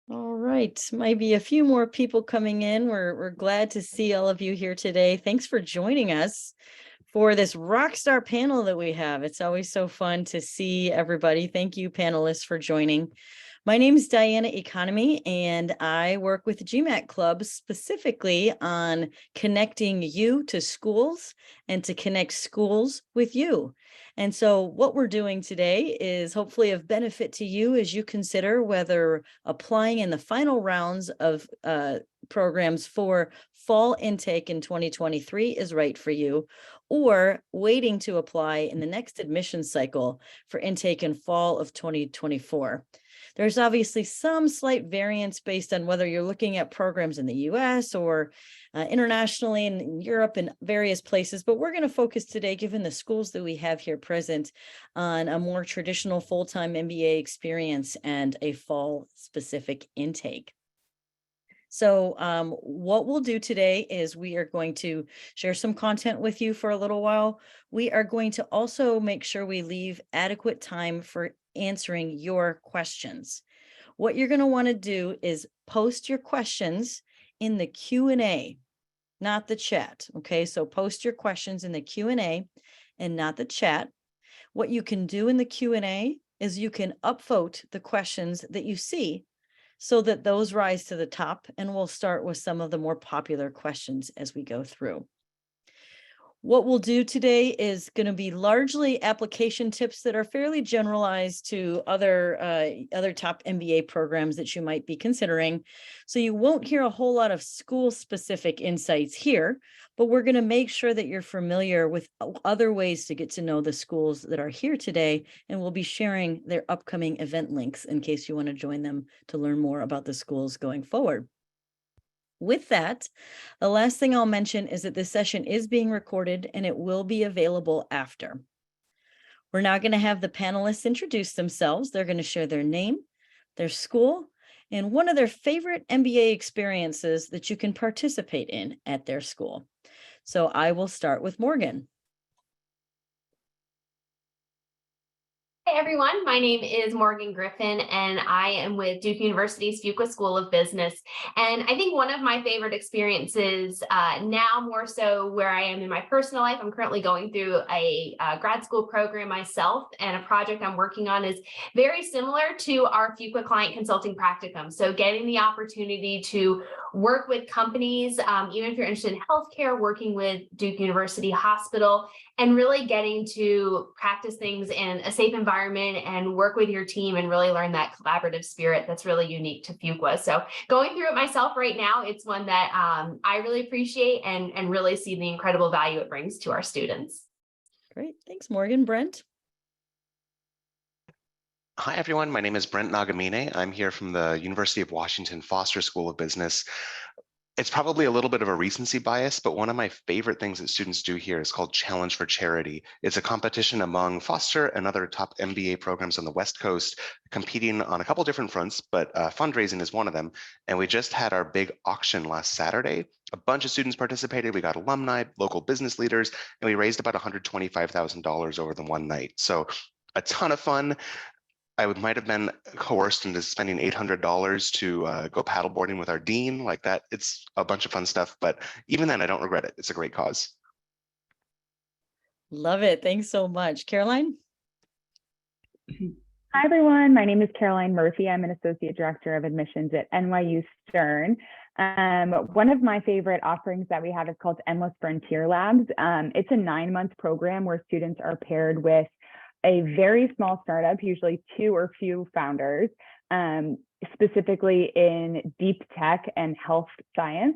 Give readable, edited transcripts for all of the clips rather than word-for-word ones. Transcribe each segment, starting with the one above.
All right, might be a few more people coming in. We're glad to see all of you here today. Thanks for joining us for this rockstar panel that we have. It's always so fun to see everybody. Thank you, panelists, for joining. My name is Diana Economy, and I work with GMAT Club specifically on connecting you to schools and to connect schools with you. And so what we're doing today is hopefully of benefit to you as you consider whether applying in the final rounds of programs for fall intake in 2023 is right for you, or waiting to apply in the next admission cycle for intake in fall of 2024. There's obviously some slight variance based on whether you're looking at programs in the US or internationally in Europe and various places, but we're going to focus today, given the schools that we have here present, on a more traditional full-time MBA experience and a fall specific intake. So what we'll do today is we are going to share some content with you for a little while. We are going to also make sure we leave adequate time for answering your questions. What you're going to want to do is post your questions in the Q&A, not the chat. Okay, so post your questions in the Q&A and not the chat. What you can do in the Q&A is you can upvote the questions that you see so that those rise to the top, and we'll start with some of the more popular questions as we go through. What we'll do today is going to be largely application tips that are fairly generalized to other top MBA programs that you might be considering. So you won't hear a whole lot of school-specific insights here, but we're going to make sure that you're familiar with other ways to get to know the schools that are here today, and we'll be sharing their upcoming event links in case you want to join them to learn more about the schools going forward. With that, the last thing I'll mention is that this session is being recorded and it will be available after. We're now going to have the panelists introduce themselves. They're going to share their name, their school, and one of their favorite MBA experiences that you can participate in at their school. So I will start with Morgan. Hey everyone, my name is Morgan Griffin and I am with Duke University's Fuqua School of Business. And I think one of my favorite experiences now more so where I am in my personal life, I'm currently going through a grad school program myself, and a project I'm working on is very similar to our Fuqua Client Consulting Practicum. So getting the opportunity to work with companies, even if you're interested in healthcare, working with Duke University Hospital, and really getting to practice things in a safe environment and work with your team and really learn that collaborative spirit that's really unique to Fuqua. So going through it myself right now, it's one that I really appreciate and really see the incredible value it brings to our students. Great, thanks Morgan. Brent? Hi, everyone. My name is Brent Nagamine. I'm here from the University of Washington Foster School of Business. It's probably a little bit of a recency bias, but one of my favorite things that students do here is called Challenge for Charity. It's a competition among Foster and other top MBA programs on the West Coast, competing on a couple different fronts, but fundraising is one of them. And we just had our big auction last Saturday. A bunch of students participated. We got alumni, local business leaders, and we raised about $125,000 over the one night. So a ton of fun. I might have been coerced into spending $800 to go paddleboarding with our dean, like that. It's a bunch of fun stuff, but even then, I don't regret it. It's a great cause. Love it. Thanks so much. Caroline? Hi, everyone. My name is Caroline Murphy. I'm an Associate Director of Admissions at NYU Stern. One of my favorite offerings that we have is called Endless Frontier Labs. It's a 9-month program where students are paired with a very small startup, usually 2 or few founders, specifically in deep tech and health science.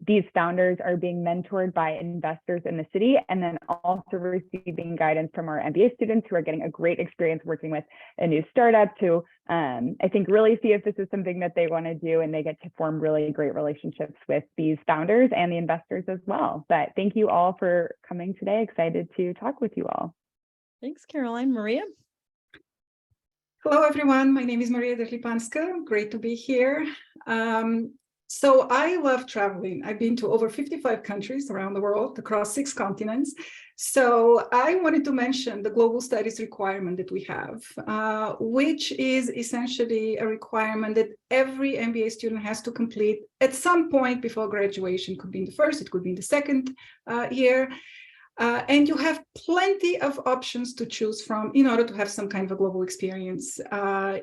These founders are being mentored by investors in the city and then also receiving guidance from our MBA students who are getting a great experience working with a new startup to, I think, really see if this is something that they want to do, and they get to form really great relationships with these founders and the investors as well. But thank you all for coming today. Excited to talk with you all. Thanks, Caroline. Maria? Hello, everyone. My name is Maria Derlipanska. Great to be here. So I love traveling. I've been to over 55 countries around the world, across 6 continents. So I wanted to mention the global studies requirement that we have, which is essentially a requirement that every MBA student has to complete at some point before graduation. It could be in the first, it could be in the second year. And you have plenty of options to choose from in order to have some kind of a global experience.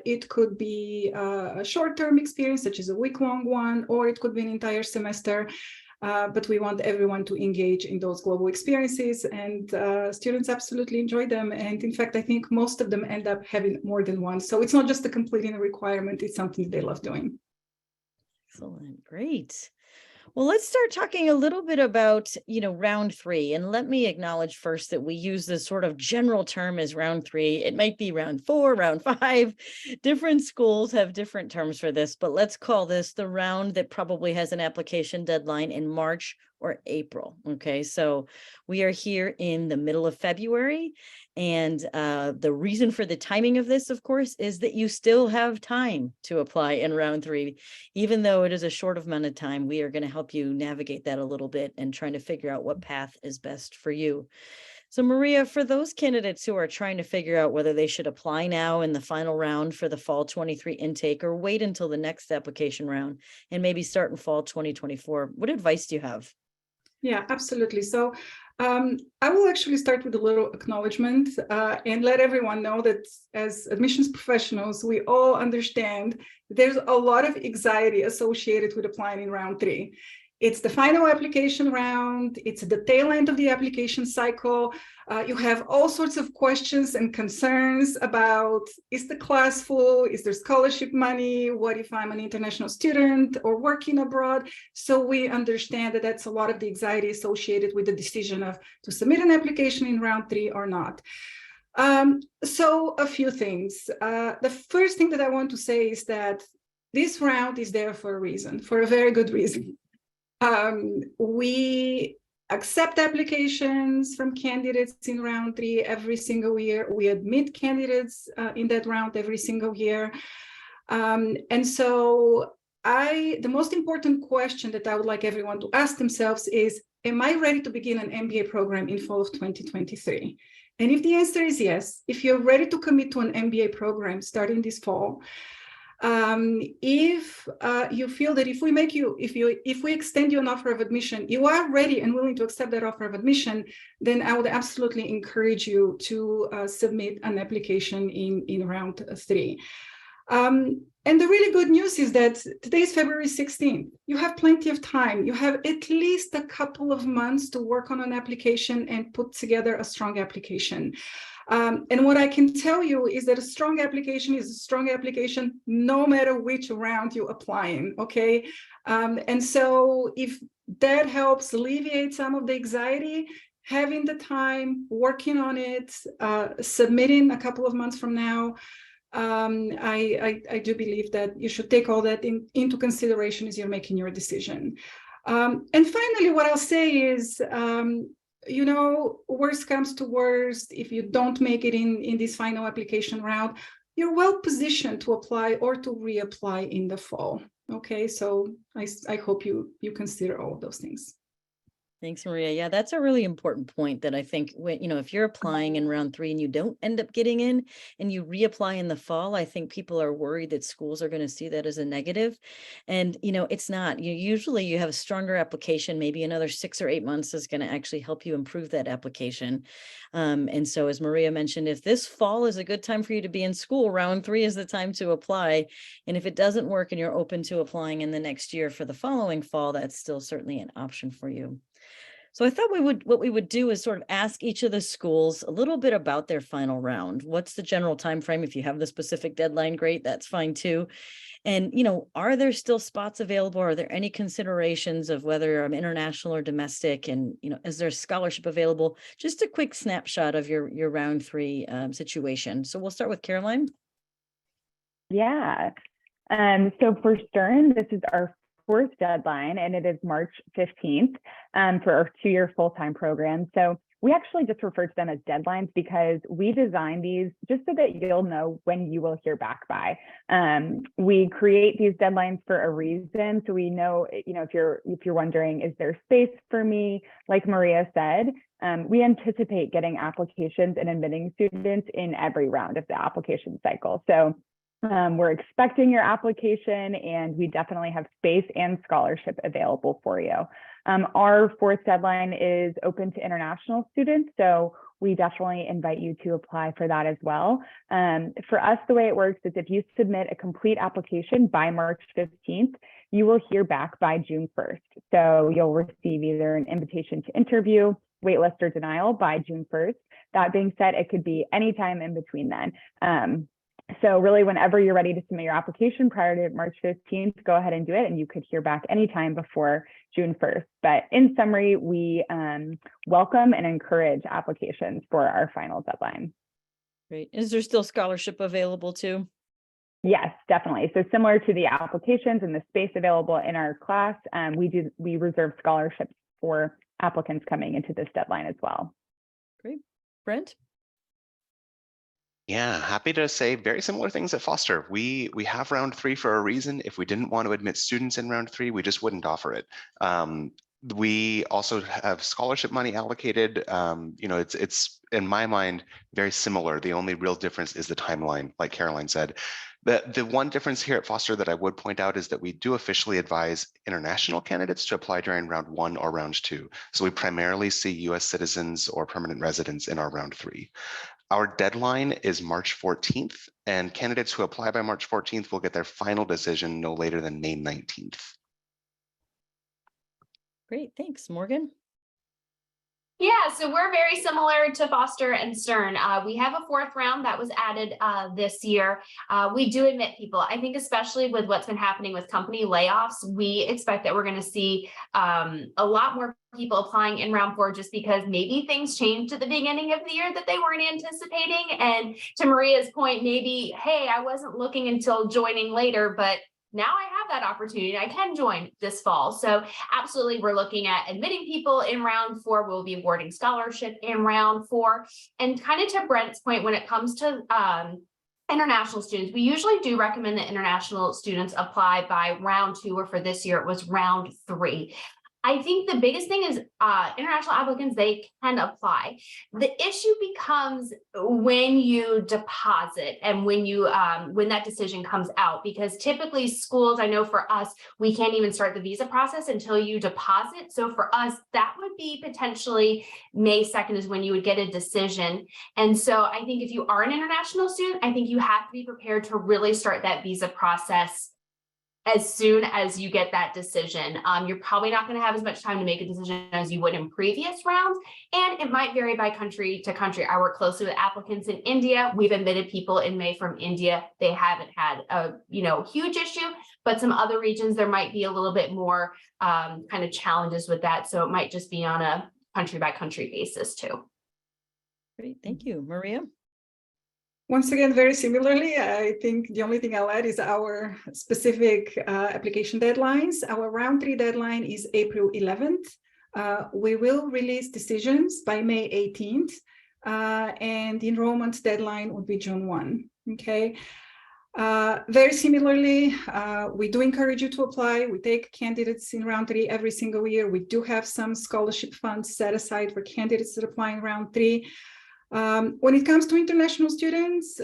It could be a short-term experience, such as a week-long one, or it could be an entire semester. But we want everyone to engage in those global experiences, and students absolutely enjoy them. And in fact, I think most of them end up having more than one. So it's not just a completing a requirement, it's something that they love doing. Excellent, great. Well, let's start talking a little bit about, round 3. And let me acknowledge first that we use this sort of general term as round 3. It might be round 4, round 5. Different schools have different terms for this, but let's call this the round that probably has an application deadline in March or April. Okay, so we are here in the middle of February. And the reason for the timing of this, of course, is that you still have time to apply in round 3. Even though it is a short amount of time, we are going to help you navigate that a little bit and trying to figure out what path is best for you. So Maria, for those candidates who are trying to figure out whether they should apply now in the final round for the fall 23 intake or wait until the next application round and maybe start in fall 2024, what advice do you have? Yeah, absolutely. So I will actually start with a little acknowledgement and let everyone know that as admissions professionals, we all understand there's a lot of anxiety associated with applying in round 3. It's the final application round. It's the tail end of the application cycle. You have all sorts of questions and concerns about, is the class full? Is there scholarship money? What if I'm an international student or working abroad? So we understand that that's a lot of the anxiety associated with the decision of to submit an application in round 3 or not. So a few things. The first thing that I want to say is that this round is there for a reason, for a very good reason. We accept applications from candidates in round 3 every single year. We admit candidates in that round every single year. And so the most important question that I would like everyone to ask themselves is, am I ready to begin an MBA program in fall of 2023? And if the answer is yes, if you're ready to commit to an MBA program starting this fall, if you feel that if we extend you an offer of admission, you are ready and willing to accept that offer of admission, then I would absolutely encourage you to submit an application in round 3. And the really good news is that today is February 16th. You have plenty of time. You have at least a couple of months to work on an application and put together a strong application. And what I can tell you is that a strong application is a strong application no matter which round you apply in, okay? And so if that helps alleviate some of the anxiety, having the time, working on it, submitting a couple of months from now, I do believe that you should take all that into consideration as you're making your decision. And finally, what I'll say is, worst comes to worst, if you don't make it in this final application round, you're well positioned to apply or to reapply in the fall. Okay, so I hope you consider all of those things. Thanks, Maria. Yeah, that's a really important point that I think if you're applying in round 3 and you don't end up getting in and you reapply in the fall, I think people are worried that schools are going to see that as a negative. And, it's not. You have a stronger application, maybe another 6 or 8 months is going to actually help you improve that application. And so as Maria mentioned, if this fall is a good time for you to be in school, round 3 is the time to apply. And if it doesn't work and you're open to applying in the next year for the following fall, that's still certainly an option for you. So I thought what we would do is sort of ask each of the schools a little bit about their final round. What's the general time frame? If you have the specific deadline, great, that's fine too. And, are there still spots available? Are there any considerations of whether I'm international or domestic? And, is there scholarship available? Just a quick snapshot of your round 3 situation. So we'll start with Caroline. Yeah. So for Stern, this is our 4th deadline, and it is March 15th for our 2-year full-time program. So We actually just refer to them as deadlines because we design these just so that you'll know when you will hear back by. We create these deadlines for a reason. So we know, if you're wondering, is there space for me? Like Maria said, we anticipate getting applications and admitting students in every round of the application cycle. So we're expecting your application, and we definitely have space and scholarship available for you. Our fourth deadline is open to international students, so we definitely invite you to apply for that as well. For us, the way it works is if you submit a complete application by March 15th, you will hear back by June 1st. So you'll receive either an invitation to interview, waitlist, or denial by June 1st. That being said, it could be any time in between then. So really, whenever you're ready to submit your application prior to March 15th, go ahead and do it, and you could hear back anytime before June 1st. But in summary, we welcome and encourage applications for our final deadline. Great. Is there still scholarship available too? Yes, definitely. So similar to the applications and the space available in our class, we reserve scholarships for applicants coming into this deadline as well. Great. Brent? Yeah, happy to say very similar things at Foster. We have round 3 for a reason. If we didn't want to admit students in round 3, we just wouldn't offer it. We also have scholarship money allocated. It's in my mind very similar. The only real difference is the timeline, like Caroline said. The one difference here at Foster that I would point out is that we do officially advise international candidates to apply during round 1 or round 2. So we primarily see US citizens or permanent residents in our round 3. Our deadline is March 14th, and candidates who apply by March 14th will get their final decision no later than May 19th. Great, thanks. Morgan? Yeah, so we're very similar to Foster and Stern. We have a 4th round that was added this year. We do admit people. I think especially with what's been happening with company layoffs, we expect that we're going to see a lot more people applying in round 4 just because maybe things changed at the beginning of the year that they weren't anticipating. And to Maria's point, maybe, hey, I wasn't looking until joining later, but now I have that opportunity. I can join this fall. So absolutely, we're looking at admitting people in round 4. We'll be awarding scholarship in round 4. And kind of to Brent's point, when it comes to international students, we usually do recommend that international students apply by round 2, or for this year, it was round 3. I think the biggest thing is international applicants, they can apply. The issue becomes when you deposit and when that decision comes out, because typically schools, I know for us, we can't even start the visa process until you deposit. So for us, that would be potentially May 2nd is when you would get a decision. And so I think if you are an international student, I think you have to be prepared to really start that visa process as soon as you get that decision. You're probably not going to have as much time to make a decision as you would in previous rounds, and it might vary by country to country. I work closely with applicants in India. We've admitted people in May from India. They haven't had a huge issue, but some other regions there might be a little bit more kind of challenges with that. So it might just be on a country by country basis too. Great, thank you. Maria? Once again, very similarly, I think the only thing I'll add is our specific application deadlines. Our round 3 deadline is April 11th. We will release decisions by May 18th, and the enrollment deadline would be June 1. Okay. Very similarly, we do encourage you to apply. We take candidates in round 3 every single year. We do have some scholarship funds set aside for candidates that apply in round 3. When it comes to international students,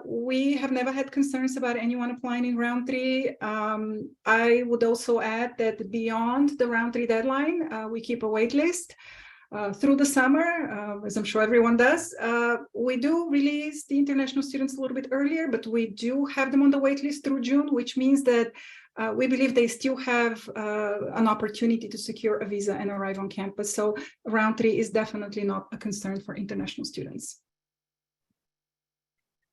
we have never had concerns about anyone applying in round 3. I would also add that beyond the round 3 deadline, we keep a wait list through the summer, as I'm sure everyone does. We do release the international students a little bit earlier, but we do have them on the wait list through June, which means that we believe they still have an opportunity to secure a visa and arrive on campus. So round 3 is definitely not a concern for international students.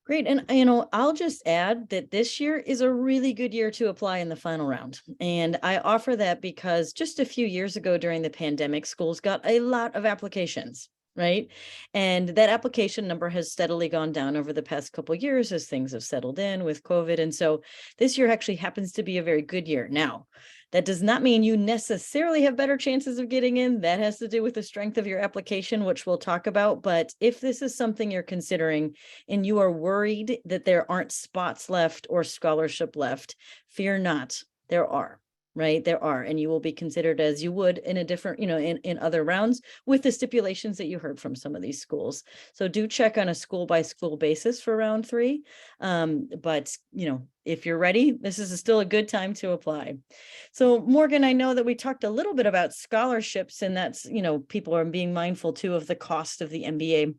Great. And, I'll just add that this year is a really good year to apply in the final round. And I offer that because just a few years ago during the pandemic, schools got a lot of applications. right? And that application number has steadily gone down over the past couple of years as things have settled in with COVID. And so this year actually happens to be a very good year. Now, that does not mean you necessarily have better chances of getting in. That has to do with the strength of your application, which we'll talk about. But if this is something you're considering and you are worried that there aren't spots left or scholarship left, fear not, there are. Right, there are, and you will be considered as you would in a different, in other rounds with the stipulations that you heard from some of these schools. So do check on a school by school basis for round 3. But if you're ready, this is still a good time to apply. So Morgan, I know that we talked a little bit about scholarships, and that's, people are being mindful too of the cost of the MBA.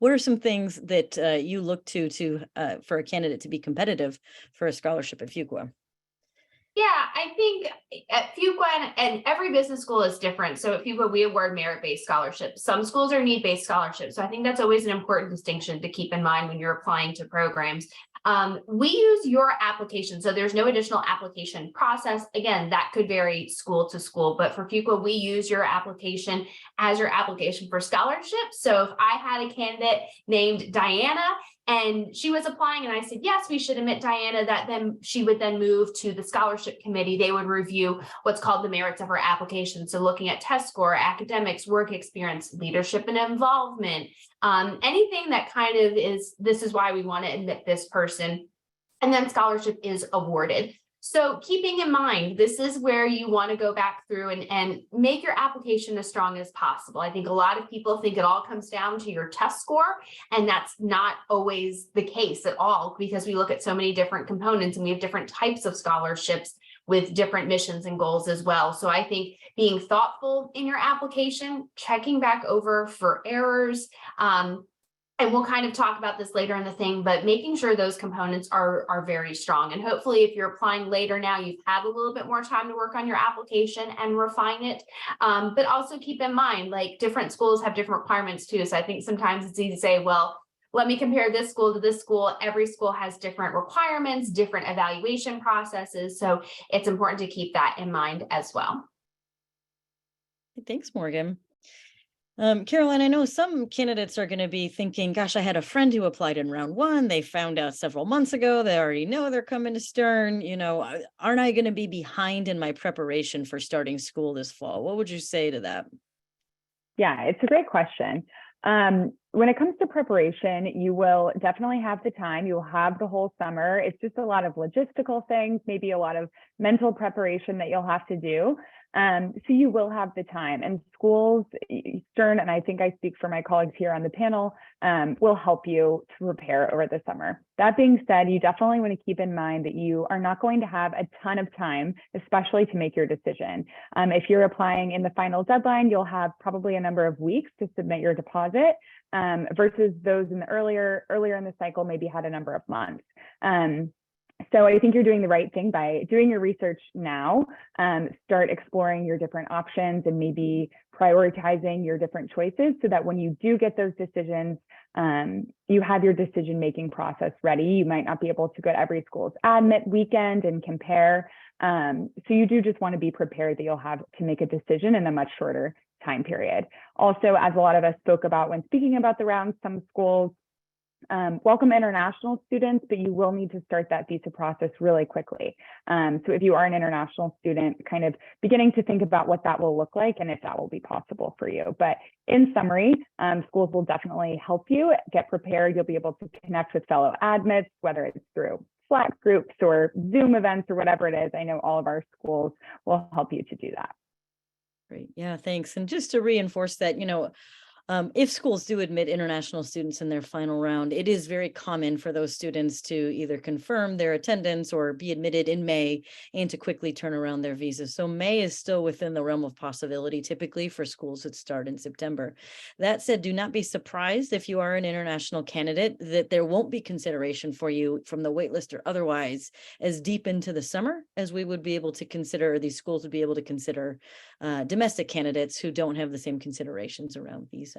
What are some things that you look to for a candidate to be competitive for a scholarship at Fuqua? Yeah, I think at Fuqua, and every business school is different. So at Fuqua, we award merit-based scholarships. Some schools are need-based scholarships. So I think that's always an important distinction to keep in mind when you're applying to programs. We use your application. So there's no additional application process. Again, that could vary school to school, but for Fuqua, we use your application as your application for scholarships. So if I had a candidate named Diana and she was applying and I said, yes, we should admit Diana, that then she would then move to the scholarship committee. They would review what's called the merits of her application. So looking at test score, academics, work experience, leadership and involvement, anything that kind of is, this is why we want to admit this person. And then scholarship is awarded. So keeping in mind, this is where you want to go back through and make your application as strong as possible. I think a lot of people think it all comes down to your test score, and that's not always the case at all, because we look at so many different components and we have different types of scholarships with different missions and goals as well. So I think being thoughtful in your application, checking back over for errors, and we'll kind of talk about this later in the thing, but making sure those components are very strong. And hopefully if you're applying later now, you've had a little bit more time to work on your application and refine it. But also keep in mind, like, different schools have different requirements too. So I think sometimes it's easy to say, well, let me compare this school to this school. Every school has different requirements, different evaluation processes. So it's important to keep that in mind as well. Thanks, Morgan. Caroline, I know some candidates are going to be thinking, gosh, I had a friend who applied in round 1. They found out several months ago. They already know they're coming to Stern. Aren't I going to be behind in my preparation for starting school this fall? What would you say to that? Yeah, it's a great question. When it comes to preparation, you will definitely have the time. You'll have the whole summer. It's just a lot of logistical things, maybe a lot of mental preparation that you'll have to do. So you will have the time, and schools, Stern, and I think I speak for my colleagues here on the panel, will help you to prepare over the summer. That being said, you definitely want to keep in mind that you are not going to have a ton of time, especially to make your decision. If you're applying in the final deadline, you'll have probably a number of weeks to submit your deposit, versus those in the earlier in the cycle maybe had a number of months. So I think you're doing the right thing by doing your research now. Start exploring your different options and maybe prioritizing your different choices so that when you do get those decisions, you have your decision-making process ready. You might not be able to go to every school's admit weekend and compare. So you do just want to be prepared that you'll have to make a decision in a much shorter time period. Also, as a lot of us spoke about when speaking about the rounds, some schools welcome international students, but you will need to start that visa process really quickly. So if you are an international student, kind of beginning to think about what that will look like and if that will be possible for you. But in summary, schools will definitely help you get prepared. You'll be able to connect with fellow admits, whether it's through Slack groups or Zoom events or whatever it is. I know all of our schools will help you to do that. Great. Yeah, thanks. And just to reinforce that, if schools do admit international students in their final round, it is very common for those students to either confirm their attendance or be admitted in May and to quickly turn around their visas. So May is still within the realm of possibility, typically for schools that start in September. That said, do not be surprised if you are an international candidate that there won't be consideration for you from the waitlist or otherwise as deep into the summer as we would be able to consider, or these schools would be able to consider domestic candidates who don't have the same considerations around visa.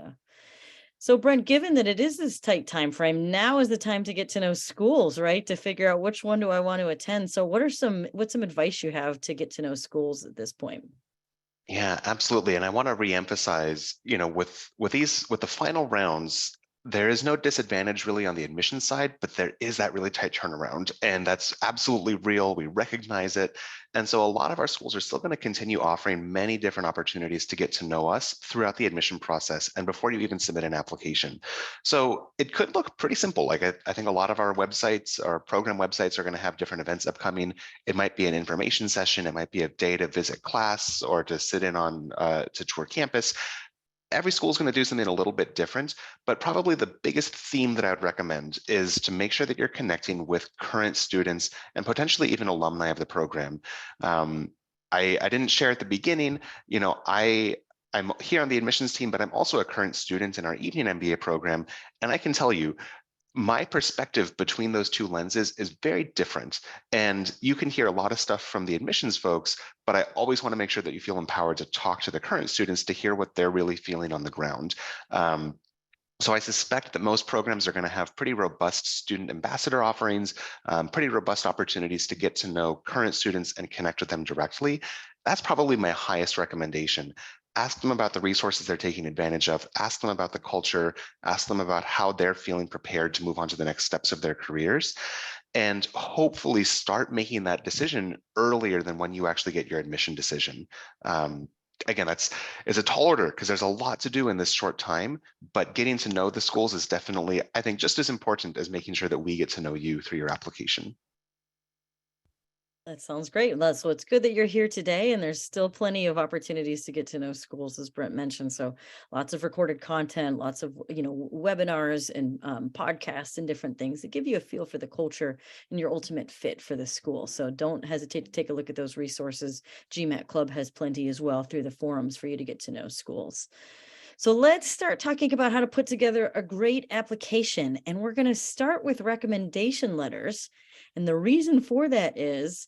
So Brent, given that it is this tight time frame, now is the time to get to know schools, right? To figure out which one do I want to attend. So what's some advice you have to get to know schools at this point? Yeah, absolutely. And I want to reemphasize, with the final rounds, there is no disadvantage really on the admission side, but there is that really tight turnaround. And that's absolutely real. We recognize it. And so a lot of our schools are still going to continue offering many different opportunities to get to know us throughout the admission process and before you even submit an application. So it could look pretty simple. Like I think a lot of our websites, our program websites, are going to have different events upcoming. It might be an information session. It might be a day to visit class or to sit in on to tour campus. Every school is going to do something a little bit different, but probably the biggest theme that I would recommend is to make sure that you're connecting with current students and potentially even alumni of the program. I didn't share at the beginning, I'm here on the admissions team, but I'm also a current student in our evening MBA program. And I can tell you, my perspective between those two lenses is very different. And you can hear a lot of stuff from the admissions folks, but I always want to make sure that you feel empowered to talk to the current students to hear what they're really feeling on the ground. So I suspect that most programs are going to have pretty robust student ambassador offerings, pretty robust opportunities to get to know current students and connect with them directly. That's probably my highest recommendation. Ask them about the resources they're taking advantage of, ask them about the culture, ask them about how they're feeling prepared to move on to the next steps of their careers, and hopefully start making that decision earlier than when you actually get your admission decision. Again, it's a tall order because there's a lot to do in this short time, but getting to know the schools is definitely, I think, just as important as making sure that we get to know you through your application. That sounds great. So it's good that you're here today, and there's still plenty of opportunities to get to know schools, as Brent mentioned. So lots of recorded content, lots of webinars and podcasts and different things that give you a feel for the culture and your ultimate fit for the school. So don't hesitate to take a look at those resources. GMAT Club has plenty as well through the forums for you to get to know schools. So let's start talking about how to put together a great application. And we're going to start with recommendation letters. And the reason for that is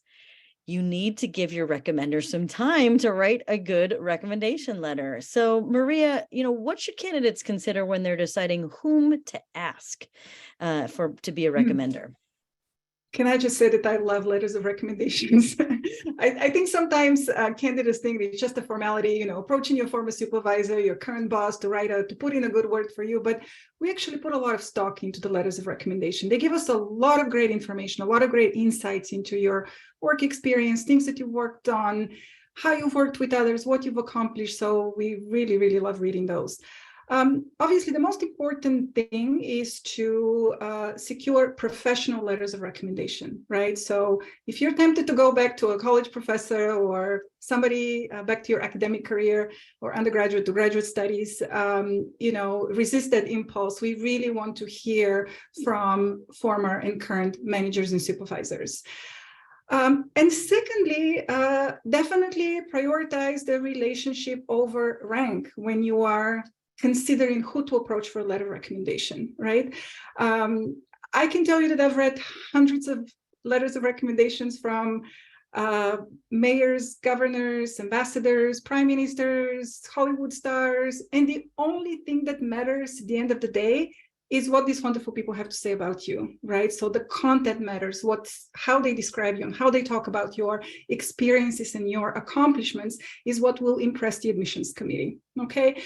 you need to give your recommender some time to write a good recommendation letter. So Maria, what should candidates consider when they're deciding whom to ask to be a recommender? Can I just say that I love letters of recommendations? I think sometimes candidates think it's just a formality, approaching your former supervisor, your current boss to put in a good word for you. But we actually put a lot of stock into the letters of recommendation. They give us a lot of great information, a lot of great insights into your work experience, things that you've worked on, how you've worked with others, what you've accomplished. So we really, really love reading those. Obviously, the most important thing is to secure professional letters of recommendation, right? So if you're tempted to go back to a college professor or somebody back to your academic career or undergraduate to graduate studies, resist that impulse. We really want to hear from former and current managers and supervisors. And secondly, definitely prioritize the relationship over rank when you are considering who to approach for a letter of recommendation, right? I can tell you that I've read hundreds of letters of recommendations from mayors, governors, ambassadors, prime ministers, Hollywood stars, and the only thing that matters at the end of the day is what these wonderful people have to say about you, right? So the content matters, how they describe you and how they talk about your experiences and your accomplishments is what will impress the admissions committee, okay?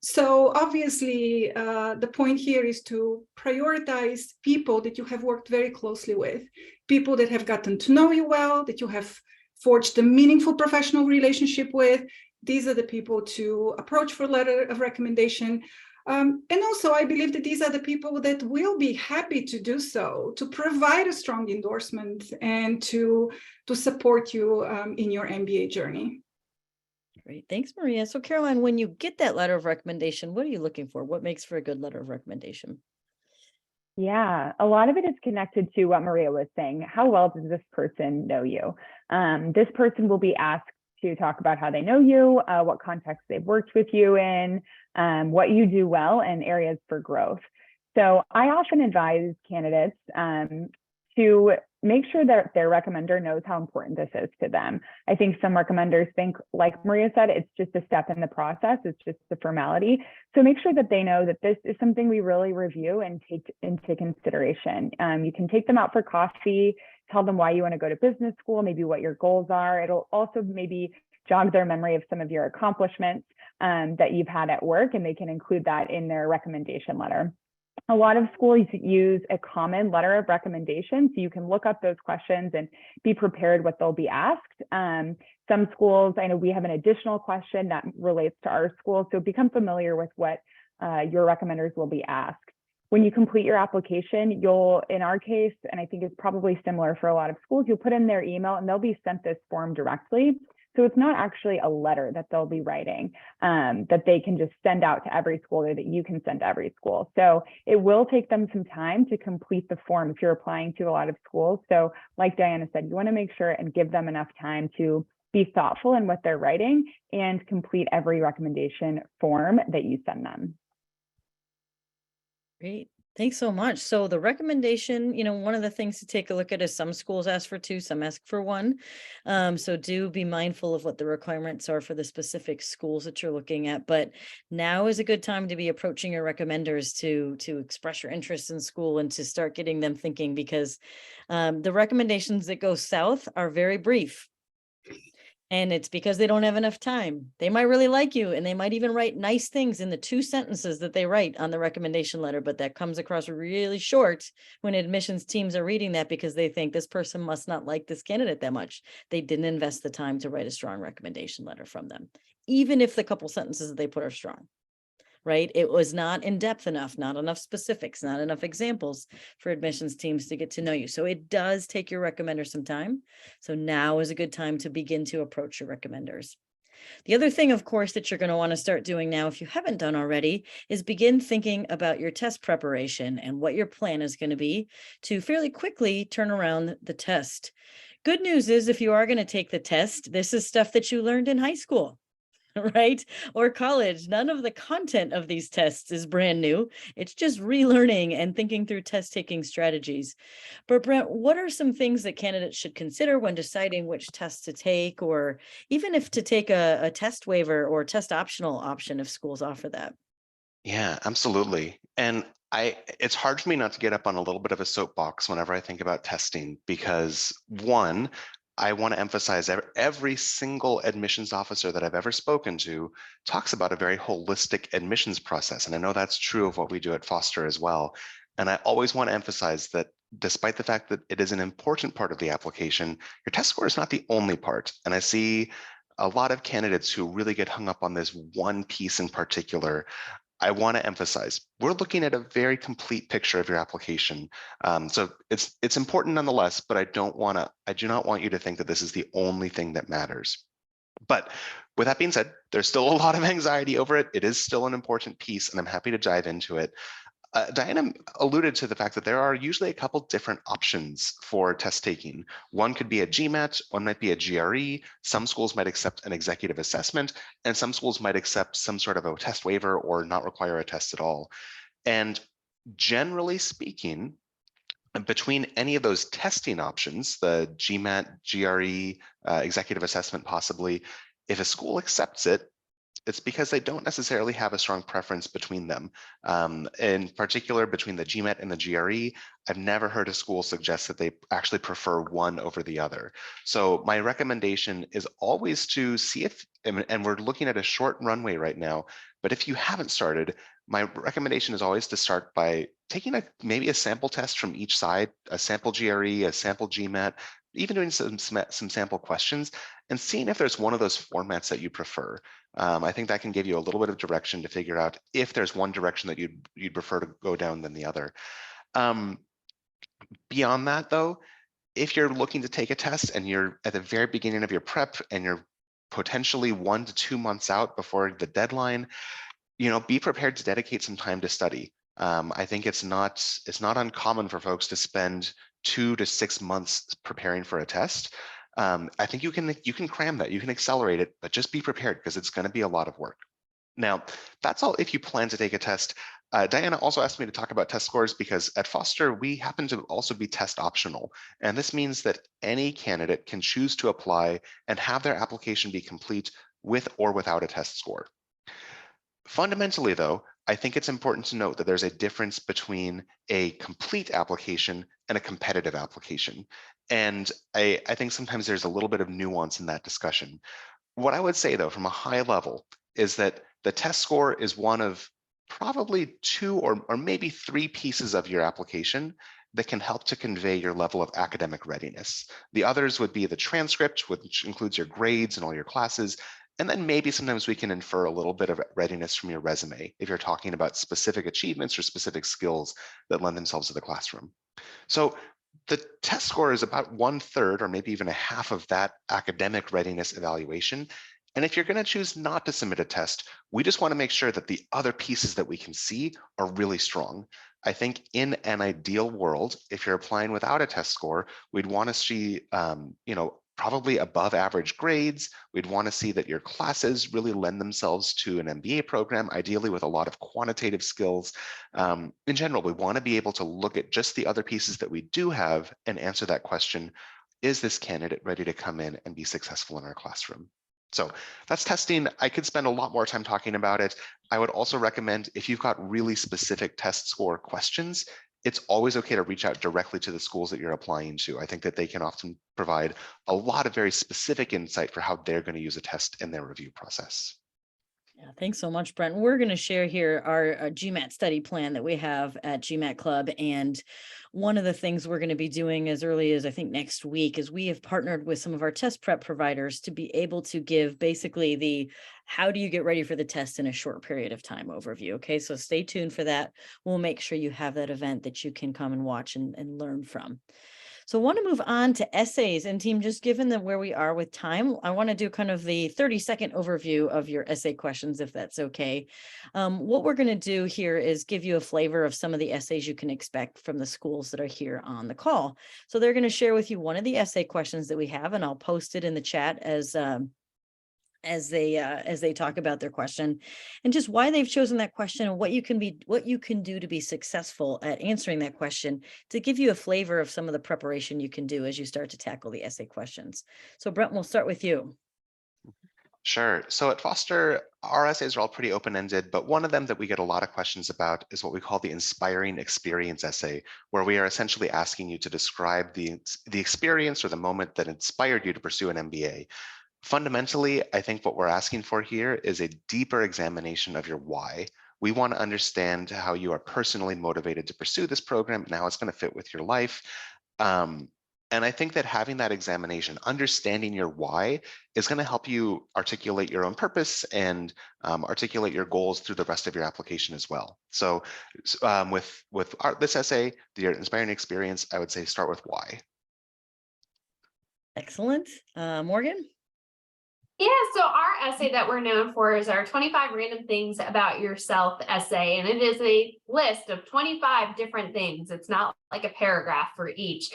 So obviously, the point here is to prioritize people that you have worked very closely with, people that have gotten to know you well, that you have forged a meaningful professional relationship with. These are the people to approach for a letter of recommendation. And also, I believe that these are the people that will be happy to do so, to provide a strong endorsement and to support you in your MBA journey. Great. Thanks, Maria. So Caroline, when you get that letter of recommendation, what are you looking for? What makes for a good letter of recommendation? Yeah, a lot of it is connected to what Maria was saying. How well does this person know you? This person will be asked to talk about how they know you, what context they've worked with you in, what you do well, and areas for growth. So I often advise candidates to make sure that their recommender knows how important this is to them. I think some recommenders think, like Maria said, it's just a step in the process. It's just a formality. So make sure that they know that this is something we really review and take into consideration. You can take them out for coffee, tell them why you want to go to business school, maybe what your goals are. It'll also maybe jog their memory of some of your accomplishments that you've had at work, and they can include that in their recommendation letter. A lot of schools use a common letter of recommendation, so you can look up those questions and be prepared what they'll be asked. Some schools, I know we have an additional question that relates to our school, so become familiar with what your recommenders will be asked. When you complete your application, you'll, in our case, and I think it's probably similar for a lot of schools, you'll put in their email and they'll be sent this form directly. So it's not actually a letter that they'll be writing that they can just send out to every school, or that you can send to every school. So it will take them some time to complete the form if you're applying to a lot of schools. So like Diana said, you want to make sure and give them enough time to be thoughtful in what they're writing and complete every recommendation form that you send them. Great. Thanks so much. So the recommendation, one of the things to take a look at is some schools ask for 2, some ask for 1. So do be mindful of what the requirements are for the specific schools that you're looking at. But now is a good time to be approaching your recommenders to express your interest in school and to start getting them thinking, because the recommendations that go south are very brief. And it's because they don't have enough time. They might really like you, and they might even write nice things in the 2 sentences that they write on the recommendation letter, but that comes across really short when admissions teams are reading that, because they think this person must not like this candidate that much. They didn't invest the time to write a strong recommendation letter from them, even if the couple sentences that they put are strong. Right? It was not in depth enough, not enough specifics, not enough examples for admissions teams to get to know you. So it does take your recommender some time. So now is a good time to begin to approach your recommenders. The other thing, of course, that you're going to want to start doing now, if you haven't done already, is begin thinking about your test preparation and what your plan is going to be to fairly quickly turn around the test. Good news is, if you are going to take the test, this is stuff that you learned in high school. Right? Or college. None of the content of these tests is brand new. It's just relearning and thinking through test taking strategies. But Brent, what are some things that candidates should consider when deciding which test to take, or even if to take a test waiver or test optional option if schools offer that? Yeah, absolutely. And it's hard for me not to get up on a little bit of a soapbox whenever I think about testing, because one, I want to emphasize every single admissions officer that I've ever spoken to talks about a very holistic admissions process. And I know that's true of what we do at Foster as well. And I always want to emphasize that despite the fact that it is an important part of the application, your test score is not the only part. And I see a lot of candidates who really get hung up on this one piece in particular. I want to emphasize, we're looking at a very complete picture of your application. So it's important nonetheless, but I do not want you to think that this is the only thing that matters. But with that being said, there's still a lot of anxiety over it. It is still an important piece, and I'm happy to dive into it. Diana alluded to the fact that there are usually a couple different options for test taking. One could be a GMAT, one might be a GRE. Some schools might accept an executive assessment, and some schools might accept some sort of a test waiver or not require a test at all. And generally speaking, between any of those testing options, the GMAT, GRE, executive assessment possibly, if a school accepts it, it's because they don't necessarily have a strong preference between them. In particular, between the GMAT and the GRE, I've never heard a school suggest that they actually prefer one over the other. So my recommendation is always to see if, and we're looking at a short runway right now, but if you haven't started, my recommendation is always to start by taking maybe a sample test from each side, a sample GRE, a sample GMAT, even doing some sample questions and seeing if there's one of those formats that you prefer. I think that can give you a little bit of direction to figure out if there's one direction that you'd prefer to go down than the other. Beyond that though, if you're looking to take a test and you're at the very beginning of your prep and you're potentially 1 to 2 months out before the deadline, be prepared to dedicate some time to study. I think it's not uncommon for folks to spend 2 to 6 months preparing for a test. I think you can cram that, you can accelerate it, but just be prepared because it's going to be a lot of work. Now, that's all if you plan to take a test. Diana also asked me to talk about test scores because at Foster, we happen to also be test optional. And this means that any candidate can choose to apply and have their application be complete with or without a test score. Fundamentally, though, I think it's important to note that there's a difference between a complete application and a competitive application. And I think sometimes there's a little bit of nuance in that discussion. What I would say though, from a high level, is that the test score is one of probably two or maybe three pieces of your application that can help to convey your level of academic readiness. The others would be the transcript, which includes your grades and all your classes. And then maybe sometimes we can infer a little bit of readiness from your resume if you're talking about specific achievements or specific skills that lend themselves to the classroom. So the test score is about 1/3 or maybe even a half of that academic readiness evaluation. And if you're going to choose not to submit a test, we just want to make sure that the other pieces that we can see are really strong. I think in an ideal world, if you're applying without a test score, we'd want to see, probably above average grades. We'd want to see that your classes really lend themselves to an MBA program, ideally with a lot of quantitative skills. In general, we want to be able to look at just the other pieces that we do have and answer that question: is this candidate ready to come in and be successful in our classroom? So that's testing. I could spend a lot more time talking about it. I would also recommend, if you've got really specific test score questions, it's always okay to reach out directly to the schools that you're applying to. I think that they can often provide a lot of very specific insight for how they're going to use a test in their review process. Yeah, thanks so much, Brent. We're going to share here our GMAT study plan that we have at GMAT Club. And one of the things we're going to be doing as early as I think next week is we have partnered with some of our test prep providers to be able to give basically the how do you get ready for the test in a short period of time overview. Okay, so stay tuned for that. We'll make sure you have that event that you can come and watch and learn from. So I want to move on to essays, and team, just given that where we are with time, I want to do kind of the 30-second overview of your essay questions, if that's okay. What we're going to do here is give you a flavor of some of the essays you can expect from the schools that are here on the call. So they're going to share with you one of the essay questions that we have, and I'll post it in the chat as they talk about their question and just why they've chosen that question and what you can do to be successful at answering that question, to give you a flavor of some of the preparation you can do as you start to tackle the essay questions. So Brent, we'll start with you. Sure. So at Foster, our essays are all pretty open-ended, but one of them that we get a lot of questions about is what we call the inspiring experience essay, where we are essentially asking you to describe the experience or the moment that inspired you to pursue an MBA. Fundamentally, I think what we're asking for here is a deeper examination of your why. We want to understand how you are personally motivated to pursue this program and how it's going to fit with your life. And I think that having that examination, understanding your why, is going to help you articulate your own purpose and articulate your goals through the rest of your application as well. So with this essay, the inspiring experience, I would say start with why. Excellent. Morgan? Yeah, so our essay that we're known for is our 25 random things about yourself essay, and it is a list of 25 different things. It's not like a paragraph for each.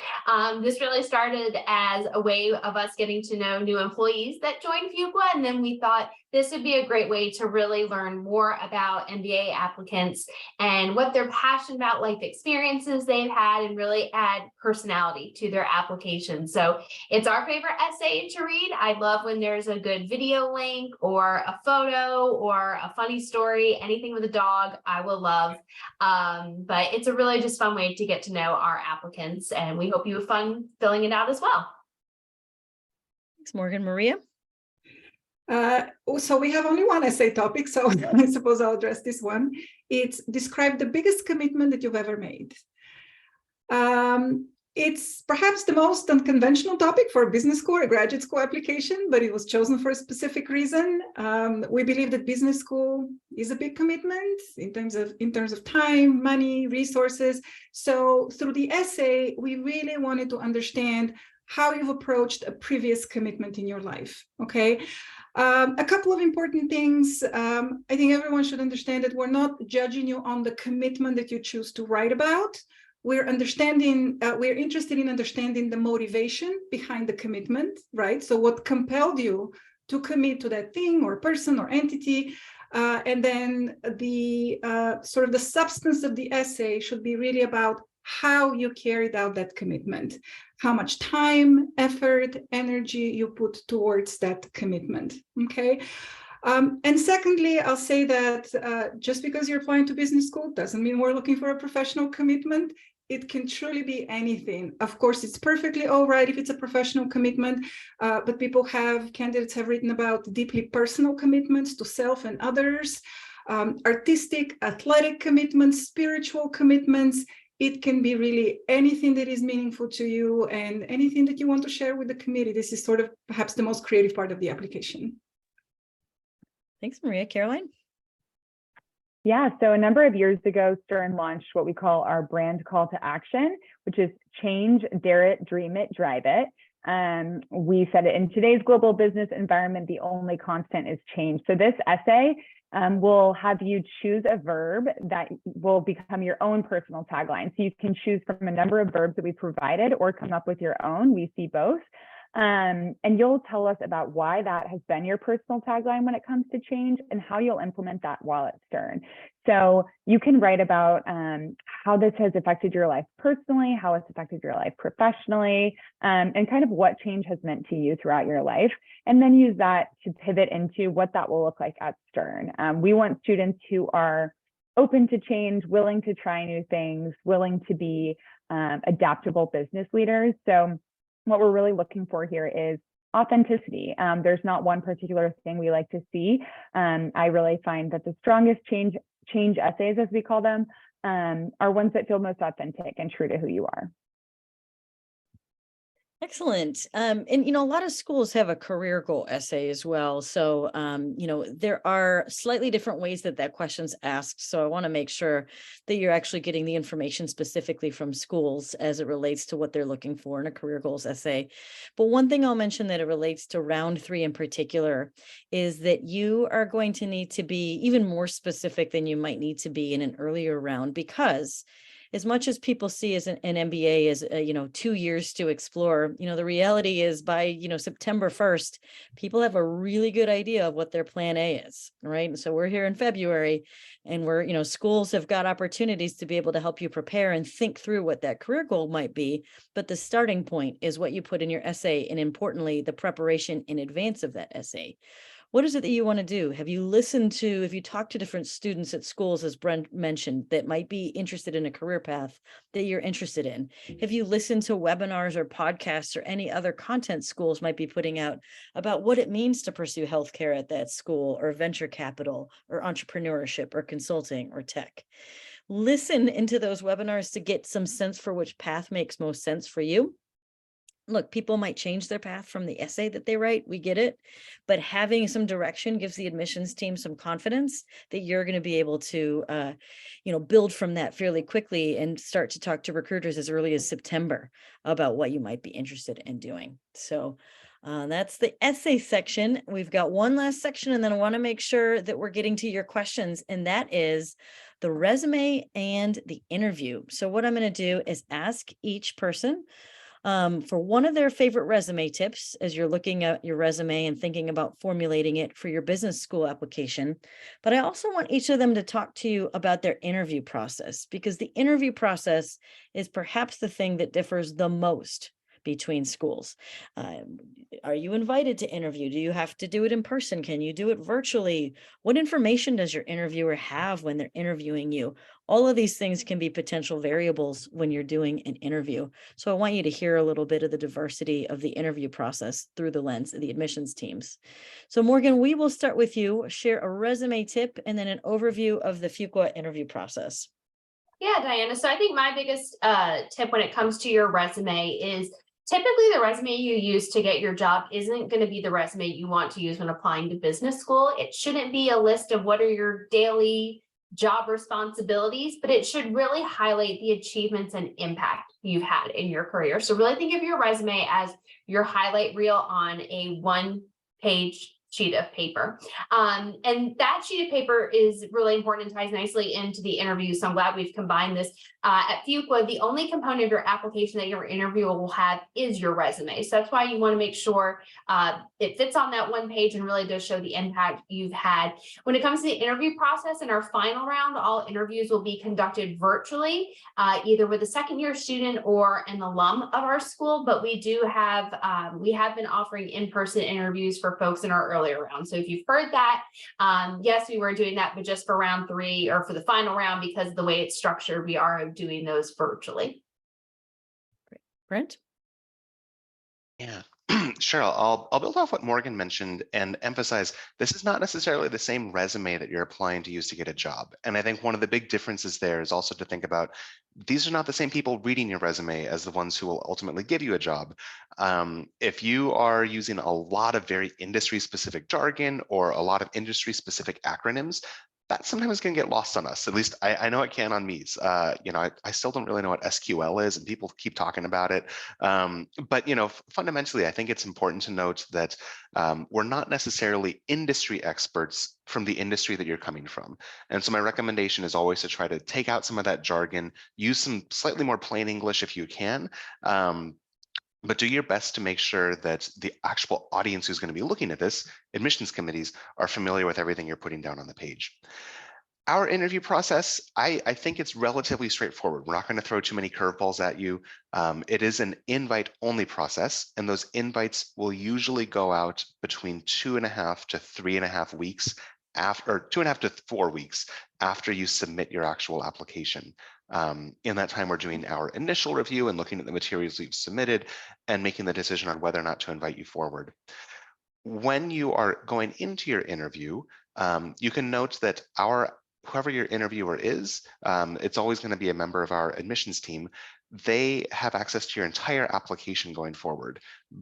This really started as a way of us getting to know new employees that joined Fuqua, and then we thought this would be a great way to really learn more about MBA applicants and what they're passionate about, life experiences they've had, and really add personality to their application. So it's our favorite essay to read. I love when there's a good video link or a photo or a funny story, anything with a dog, I will love. But it's a really just fun way to get to know our applicants, and we hope you have fun filling it out as well. Thanks, Morgan. Maria? So we have only one essay topic, so I suppose I'll address this one. It's describe the biggest commitment that you've ever made. It's perhaps the most unconventional topic for a business school or graduate school application, but it was chosen for a specific reason. We believe that business school is a big commitment in terms of time, money, resources. So through the essay, we really wanted to understand how you've approached a previous commitment in your life, okay? A couple of important things. I think everyone should understand that we're not judging you on the commitment that you choose to write about. We're interested in understanding the motivation behind the commitment, right? So what compelled you to commit to that thing or person or entity? And then the sort of the substance of the essay should be really about how you carried out that commitment, how much time, effort, energy you put towards that commitment, okay? And secondly, I'll say that just because you're applying to business school doesn't mean we're looking for a professional commitment. it can truly be anything. Of course, it's perfectly all right if it's a professional commitment, but candidates have written about deeply personal commitments to self and others, artistic, athletic commitments, spiritual commitments. It can be really anything that is meaningful to you and anything that you want to share with the committee. This is sort of perhaps the most creative part of the application. Thanks, Maria. Caroline? Yeah, so a number of years ago, Stern launched what we call our brand call to action, which is change, dare it, dream it, drive it. We said it in today's global business environment, the only constant is change. So this essay will have you choose a verb that will become your own personal tagline. So you can choose from a number of verbs that we provided or come up with your own. We see both. And you'll tell us about why that has been your personal tagline when it comes to change and how you'll implement that while at Stern. So you can write about how this has affected your life personally, how it's affected your life professionally, and kind of what change has meant to you throughout your life, and then use that to pivot into what that will look like at Stern. We want students who are open to change, willing to try new things, willing to be adaptable business leaders. So what we're really looking for here is authenticity. There's not one particular thing we like to see. I really find that the strongest change essays, as we call them, are ones that feel most authentic and true to who you are. Excellent. And, a lot of schools have a career goal essay as well. So, there are slightly different ways that question's asked. So I want to make sure that you're actually getting the information specifically from schools as it relates to what they're looking for in a career goals essay. But one thing I'll mention that it relates to round 3 in particular is that you are going to need to be even more specific than you might need to be in an earlier round, because as much as people see as an MBA as 2 years to explore, the reality is by September 1st, people have a really good idea of what their plan A is, right? And so we're here in February, and we're schools have got opportunities to be able to help you prepare and think through what that career goal might be. But the starting point is what you put in your essay, and importantly, the preparation in advance of that essay. What is it that you want to do? Have you talked to different students at schools, as Brent mentioned, that might be interested in a career path that you're interested in? Have you listened to webinars or podcasts or any other content schools might be putting out about what it means to pursue healthcare at that school, or venture capital, or entrepreneurship, or consulting, or tech? Listen into those webinars to get some sense for which path makes most sense for you. Look, people might change their path from the essay that they write. We get it. But having some direction gives the admissions team some confidence that you're going to be able to, build from that fairly quickly and start to talk to recruiters as early as September about what you might be interested in doing. So that's the essay section. We've got one last section, and then I want to make sure that we're getting to your questions, and that is the resume and the interview. So what I'm going to do is ask each person for one of their favorite resume tips as you're looking at your resume and thinking about formulating it for your business school application. But I also want each of them to talk to you about their interview process, because the interview process is perhaps the thing that differs the most between schools. Are you invited to interview? Do you have to do it in person? Can you do it virtually? What information does your interviewer have when they're interviewing you? All of these things can be potential variables when you're doing an interview. So I want you to hear a little bit of the diversity of the interview process through the lens of the admissions teams. So Morgan, we will start with you. Share a resume tip and then an overview of the Fuqua interview process. Yeah, Diana. So I think my biggest tip when it comes to your resume is typically the resume you use to get your job isn't going to be the resume you want to use when applying to business school. It shouldn't be a list of what are your daily job responsibilities, but it should really highlight the achievements and impact you've had in your career. So really think of your resume as your highlight reel on a one-page sheet of paper. And that sheet of paper is really important and ties nicely into the interview. So I'm glad we've combined this. At Fuqua, the only component of your application that your interviewer will have is your resume. So that's why you want to make sure it fits on that one page and really does show the impact you've had. When it comes to the interview process in our final round, all interviews will be conducted virtually, either with a second-year student or an alum of our school. But we do have, we have been offering in-person interviews for folks in our earlier round. So if you've heard that, yes, we were doing that, but just for round 3 or for the final round, because of the way it's structured, we are doing those virtually. Great. Brent? Yeah, sure. I'll build off what Morgan mentioned and emphasize this is not necessarily the same resume that you're applying to use to get a job. And I think one of the big differences there is also to think about these are not the same people reading your resume as the ones who will ultimately give you a job. If you are using a lot of very industry-specific jargon or a lot of industry-specific acronyms, that sometimes can get lost on us. At least I know it can on me. I still don't really know what SQL is, and people keep talking about it. But fundamentally, I think it's important to note that we're not necessarily industry experts from the industry that you're coming from. And so my recommendation is always to try to take out some of that jargon, use some slightly more plain English if you can. But do your best to make sure that the actual audience who's going to be looking at this, admissions committees, are familiar with everything you're putting down on the page. Our interview process, I think it's relatively straightforward. We're not going to throw too many curveballs at you. It is an invite-only process, and those invites will usually go out between 2.5 to 3.5 weeks after, or 2.5 to 4 weeks after you submit your actual application. In that time, we're doing our initial review and looking at the materials you've submitted and making the decision on whether or not to invite you forward. When you are going into your interview, you can note that whoever your interviewer is, it's always going to be a member of our admissions team. They have access to your entire application going forward.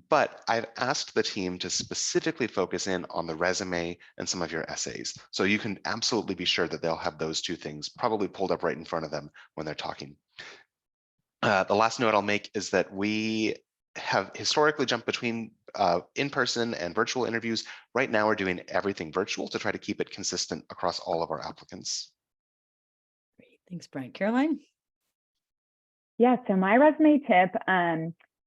But I've asked the team to specifically focus in on the resume and some of your essays. So you can absolutely be sure that they'll have those two things probably pulled up right in front of them when they're talking. The last note I'll make is that we have historically jumped between in-person and virtual interviews. Right now, we're doing everything virtual to try to keep it consistent across all of our applicants. Great. Thanks, Brent. Caroline? Yeah, so my resume tip,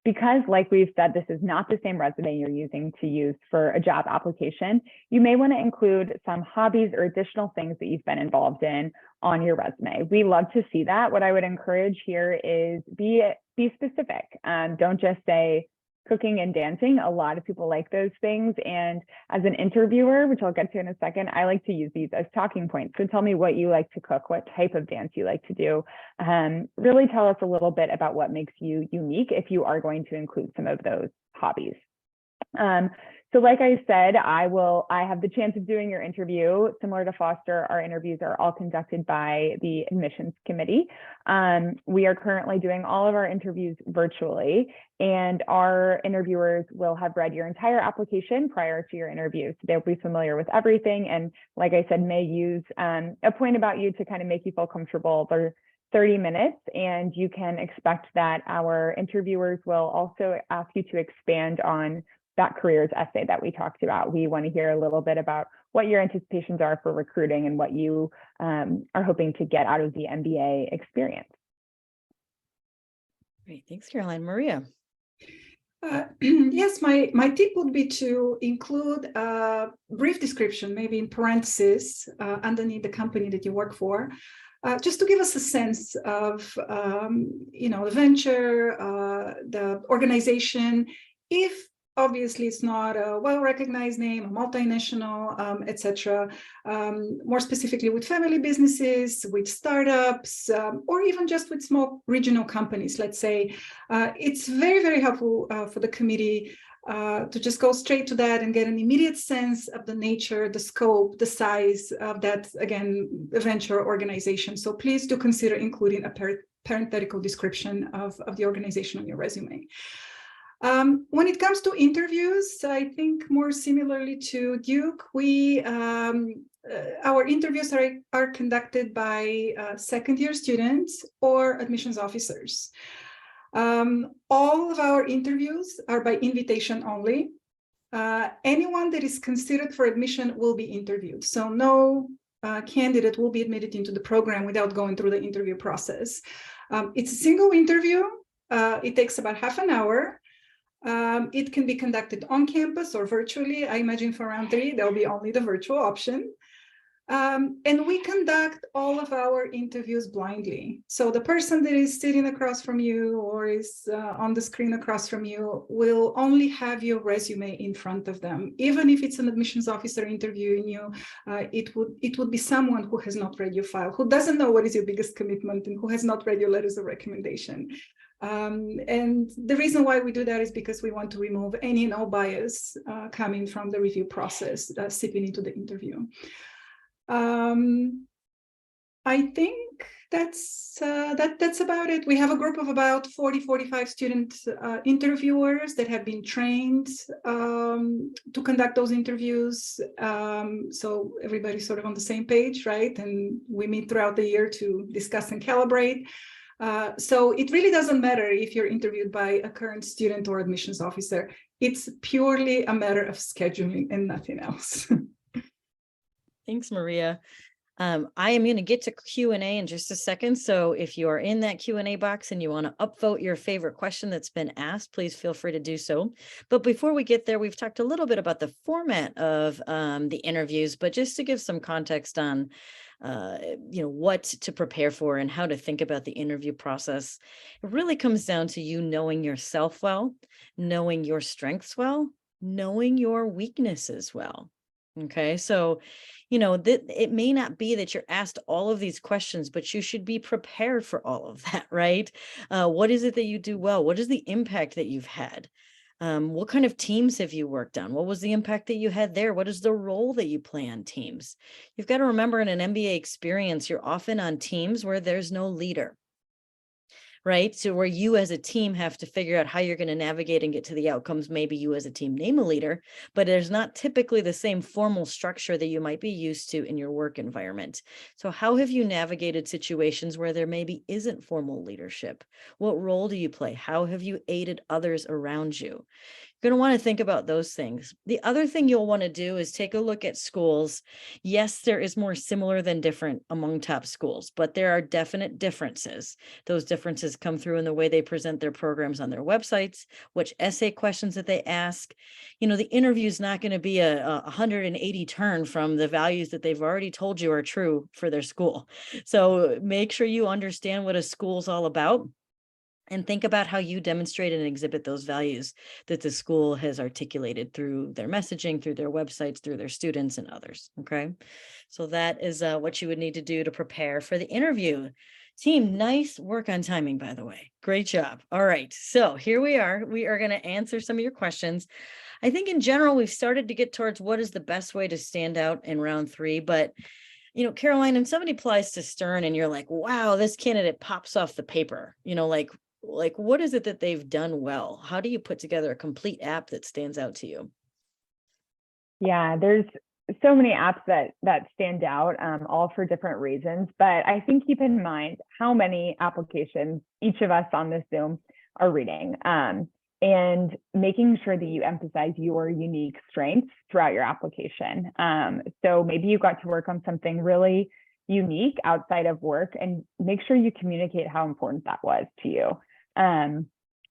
because like we've said, this is not the same resume you're using to use for a job application, you may want to include some hobbies or additional things that you've been involved in on your resume. We love to see that. What I would encourage here is be specific. Don't just say cooking and dancing. A lot of people like those things. And as an interviewer, which I'll get to in a second, I like to use these as talking points. So tell me what you like to cook, what type of dance you like to do. Really tell us a little bit about what makes you unique if you are going to include some of those hobbies. So like I said, I have the chance of doing your interview. Similar to Foster, our interviews are all conducted by the admissions committee. We are currently doing all of our interviews virtually, and our interviewers will have read your entire application prior to your interview. So they'll be familiar with everything. And like I said, may use a point about you to kind of make you feel comfortable. They're 30 minutes, and you can expect that our interviewers will also ask you to expand on that careers essay that we talked about. We want to hear a little bit about what your anticipations are for recruiting and what you are hoping to get out of the MBA experience. Great, thanks, Caroline. Maria? Yes, my tip would be to include a brief description, maybe in parentheses, underneath the company that you work for, just to give us a sense of, the venture, the organization. If obviously it's not a well-recognized name, a multinational, etc. More specifically with family businesses, with startups, or even just with small regional companies, let's say. It's very, very helpful for the committee to just go straight to that and get an immediate sense of the nature, the scope, the size of that, again, venture organization. So please do consider including a parenthetical description of the organization on your resume. When it comes to interviews, I think more similarly to Duke, our interviews are conducted by second-year students or admissions officers. All of our interviews are by invitation only. Anyone that is considered for admission will be interviewed. So no candidate will be admitted into the program without going through the interview process. It's a single interview. It takes about half an hour. It can be conducted on campus or virtually. I imagine for round 3, there'll be only the virtual option. And we conduct all of our interviews blindly. So the person that is sitting across from you or is on the screen across from you will only have your resume in front of them. Even if it's an admissions officer interviewing you, it would be someone who has not read your file, who doesn't know what is your biggest commitment, and who has not read your letters of recommendation. And the reason why we do that is because we want to remove any and all bias coming from the review process seeping into the interview. I think that's about it. We have a group of about 40-45 student interviewers that have been trained to conduct those interviews. So everybody's sort of on the same page, right? And we meet throughout the year to discuss and calibrate. So it really doesn't matter if you're interviewed by a current student or admissions officer. It's purely a matter of scheduling and nothing else. Thanks, Maria. I am going to get to Q&A in just a second. So if you are in that Q&A box and you want to upvote your favorite question that's been asked, please feel free to do so. But before we get there, we've talked a little bit about the format of the interviews, but just to give some context on what to prepare for and how to think about the interview process, it really comes down to you knowing yourself well, knowing your strengths well, knowing your weaknesses well. Okay, so, it may not be that you're asked all of these questions, but you should be prepared for all of that, right? What is it that you do well? What is the impact that you've had? What kind of teams have you worked on? What was the impact that you had there? What is the role that you play on teams? You've got to remember, in an MBA experience, you're often on teams where there's no leader, right? So where you as a team have to figure out how you're going to navigate and get to the outcomes. Maybe you as a team name a leader, but there's not typically the same formal structure that you might be used to in your work environment. So how have you navigated situations where there maybe isn't formal leadership? What role do you play? How have you aided others around you? You're going to want to think about those things. The other thing you'll want to do is take a look at schools. Yes, there is more similar than different among top schools, but there are definite differences. Those differences come through in the way they present their programs on their websites, which essay questions that they ask. The interview is not going to be a 180 turn from the values that they've already told you are true for their school. So make sure you understand what a school's all about, and think about how you demonstrate and exhibit those values that the school has articulated through their messaging, through their websites, through their students and others. Okay, so that is what you would need to do to prepare for the interview. Team, nice work on timing, by the way. Great job. All right, so here we are. We are going to answer some of your questions. I think in general, we've started to get towards what is the best way to stand out in round 3, but Caroline, if somebody applies to Stern and you're like, wow, this candidate pops off the paper, like what is it that they've done well? How do you put together a complete app that stands out to you? Yeah, there's so many apps that stand out, all for different reasons. But I think keep in mind how many applications each of us on this Zoom are reading, and making sure that you emphasize your unique strengths throughout your application. So maybe you got to work on something really unique outside of work, and make sure you communicate how important that was to you.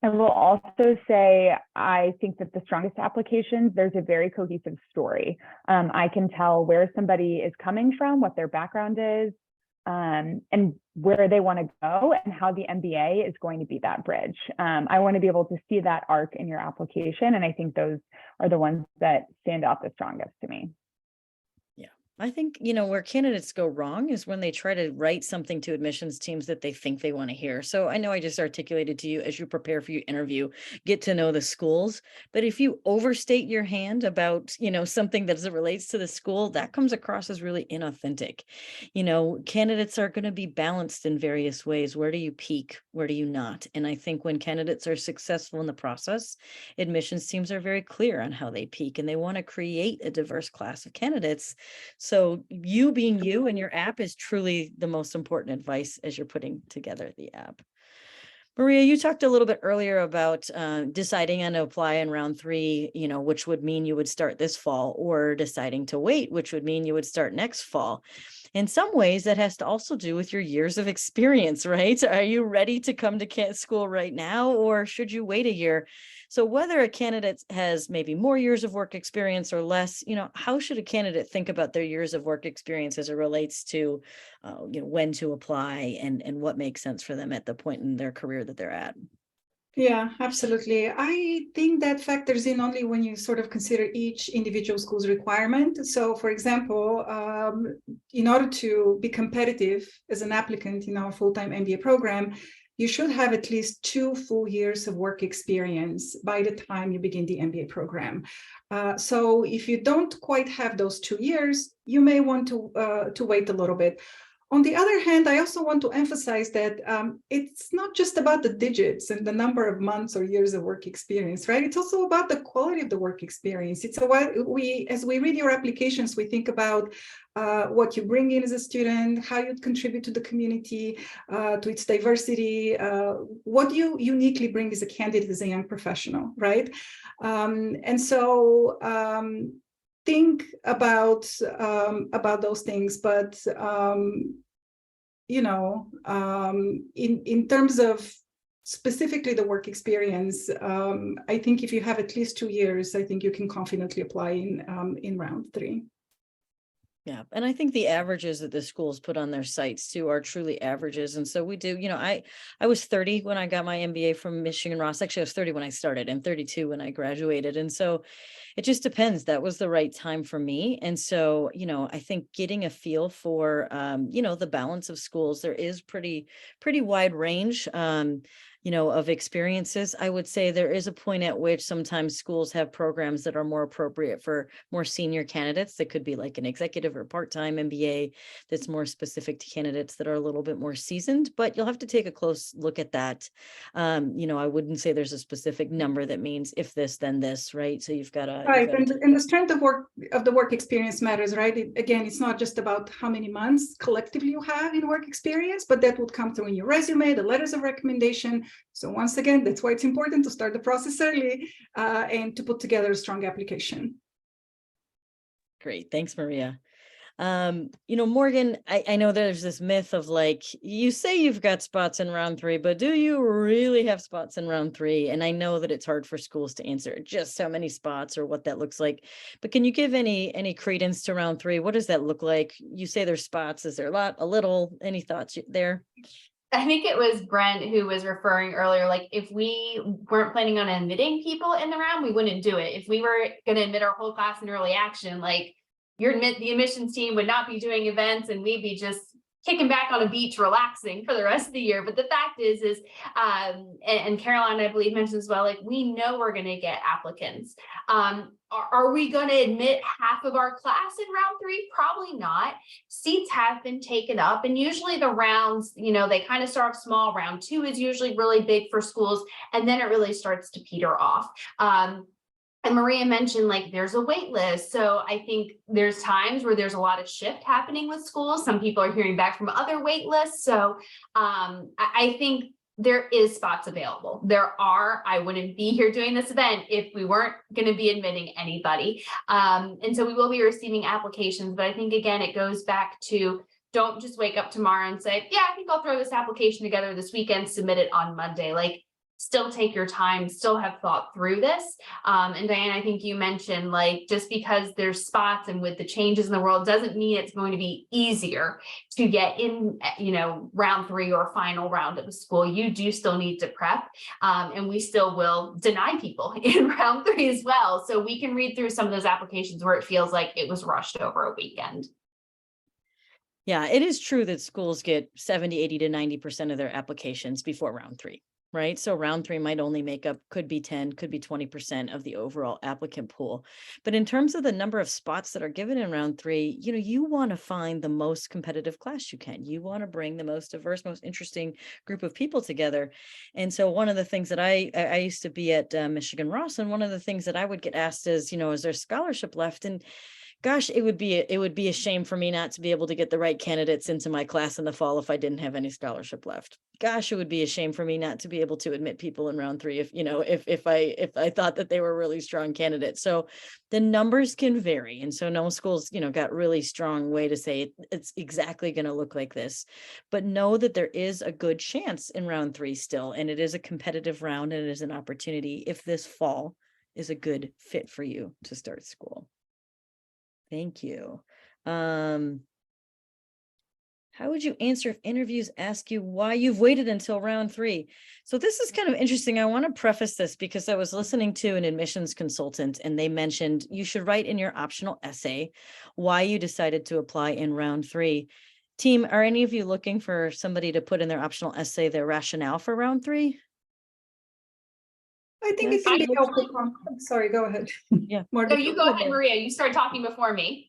I will also say, I think that the strongest applications, there's a very cohesive story. I can tell where somebody is coming from, what their background is, and where they want to go, and how the MBA is going to be that bridge. I want to be able to see that arc in your application, and I think those are the ones that stand out the strongest to me. I think, where candidates go wrong is when they try to write something to admissions teams that they think they want to hear. So I know I just articulated to you, as you prepare for your interview, get to know the schools. But if you overstate your hand about, something that relates to the school, that comes across as really inauthentic. Candidates are going to be balanced in various ways. Where do you peak? Where do you not? And I think when candidates are successful in the process, admissions teams are very clear on how they peak, and they want to create a diverse class of candidates. So you being you and your app is truly the most important advice as you're putting together the app. Maria, you talked a little bit earlier about deciding on to apply in round 3, which would mean you would start this fall, or deciding to wait, which would mean you would start next fall. In some ways, that has to also do with your years of experience, right? Are you ready to come to school right now, or should you wait a year? So whether a candidate has maybe more years of work experience or less, how should a candidate think about their years of work experience as it relates to, when to apply and what makes sense for them at the point in their career that they're at? Yeah, absolutely. I think that factors in only when you sort of consider each individual school's requirement. So, for example, in order to be competitive as an applicant in our full-time MBA program, you should have at least 2 full years of work experience by the time you begin the MBA program. So if you don't quite have those 2 years, you may want to wait a little bit. On the other hand, I also want to emphasize that it's not just about the digits and the number of months or years of work experience, right? It's also about the quality of the work experience. It's as we read your applications, we think about what you bring in as a student, how you contribute to the community, to its diversity, what you uniquely bring as a candidate, as a young professional, right? And so think about those things, but in terms of specifically the work experience, I think if you have at least 2 years, I think you can confidently apply in round 3. Yeah. And I think the averages that the schools put on their sites too are truly averages. And so we do, I was 30 when I got my MBA from Michigan Ross. Actually, I was 30 when I started and 32 when I graduated. And so it just depends. That was the right time for me. And so, I think getting a feel for, the balance of schools, there is pretty wide range. Of experiences. I would say there is a point at which sometimes schools have programs that are more appropriate for more senior candidates. That could be like an executive or part-time MBA that's more specific to candidates that are a little bit more seasoned, but you'll have to take a close look at that. I wouldn't say there's a specific number that means if this, then this, right? So you've got to. Right, and the strength of the work experience matters, right? Again, it's not just about how many months collectively you have in work experience, but that would come through in your resume, the letters of recommendation. So once again, that's why it's important to start the process early and to put together a strong application. Great. Thanks, Maria. Morgan, I know there's this myth of like, you say you've got spots in round 3, but do you really have spots in round 3? And I know that it's hard for schools to answer just how many spots or what that looks like, but can you give any credence to round 3? What does that look like? You say there's spots. Is there a lot, a little? Any thoughts there? I think it was Brent who was referring earlier, like if we weren't planning on admitting people in the round, we wouldn't do it. If we were going to admit our whole class in early action, like the admissions team would not be doing events and we'd be just kicking back on a beach, relaxing for the rest of the year. But the fact is and Caroline, I believe, mentioned as well, like we know we're going to get applicants. Are we going to admit half of our class in round 3? Probably not. Seats have been taken up, and usually the rounds, they kind of start off small. Round 2 is usually really big for schools, and then it really starts to peter off. And Maria mentioned like there's a wait list. So I think there's times where there's a lot of shift happening with schools. Some people are hearing back from other wait lists. So I think there is spots available. I wouldn't be here doing this event if we weren't going to be admitting anybody. And so we will be receiving applications. But I think, again, it goes back to don't just wake up tomorrow and say, yeah, I think I'll throw this application together this weekend, submit it on Monday. Like, still take your time, still have thought through this. And Diane, I think you mentioned like just because there's spots and with the changes in the world doesn't mean it's going to be easier to get in, round 3 or final round of the school. You do still need to prep, and we still will deny people in round 3 as well. So we can read through some of those applications where it feels like it was rushed over a weekend. Yeah, it is true that schools get 70, 80 to 90% of their applications before round 3. Right. So round 3 might only make up, could be 10, could be 20% of the overall applicant pool. But in terms of the number of spots that are given in round 3, you want to find the most competitive class you can. You want to bring the most diverse, most interesting group of people together. And so one of the things that I used to be at Michigan Ross, and one of the things that I would get asked is, is there scholarship left? And gosh, it would be a shame for me not to be able to get the right candidates into my class in the fall if I didn't have any scholarship left. Gosh, it would be a shame for me not to be able to admit people in round 3 if, you know, if I thought that they were really strong candidates. So the numbers can vary. And so no schools, you know, got really strong way to say it's exactly going to look like this. But know that there is a good chance in round 3 still, and it is a competitive round, and it is an opportunity if this fall is a good fit for you to start school. Thank you. How would you answer if interviews ask you why you've waited until round 3? So this is kind of interesting. I want to preface this because I was listening to an admissions consultant, and they mentioned you should write in your optional essay why you decided to apply in round 3. Team, are any of you looking for somebody to put in their optional essay their rationale for round 3? I think Yes. it can be helpful. Sorry, go ahead. Yeah. No, you go ahead, Maria. You start talking before me.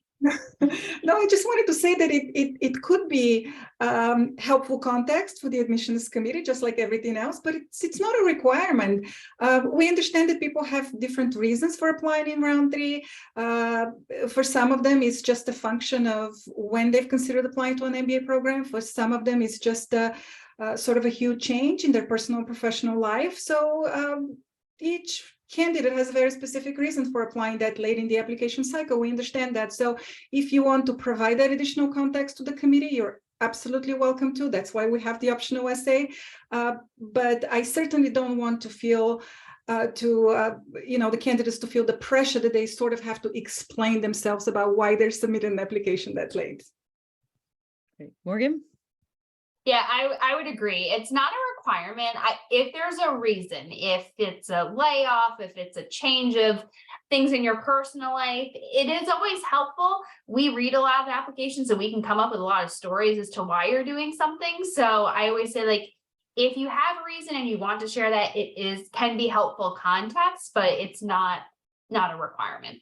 No, I just wanted to say that it could be helpful context for the admissions committee, just like everything else, but it's not a requirement. We understand that people have different reasons for applying in round 3. For some of them, it's just a function of when they've considered applying to an MBA program. For some of them, it's just sort of a huge change in their personal and professional life. So each candidate has very specific reasons for applying that late in the application cycle. We understand that. So if you want to provide that additional context to the committee, you're absolutely welcome to. That's why we have the optional essay. But I certainly don't want to feel the candidates to feel the pressure that they sort of have to explain themselves about why they're submitting an application that late. Great. Morgan? Yeah, I would agree. It's not a requirement. If there's a reason, if it's a layoff, if it's a change of things in your personal life, it is always helpful. We read a lot of applications and we can come up with a lot of stories as to why you're doing something. So I always say, like, if you have a reason and you want to share that, can be helpful context, but it's not a requirement.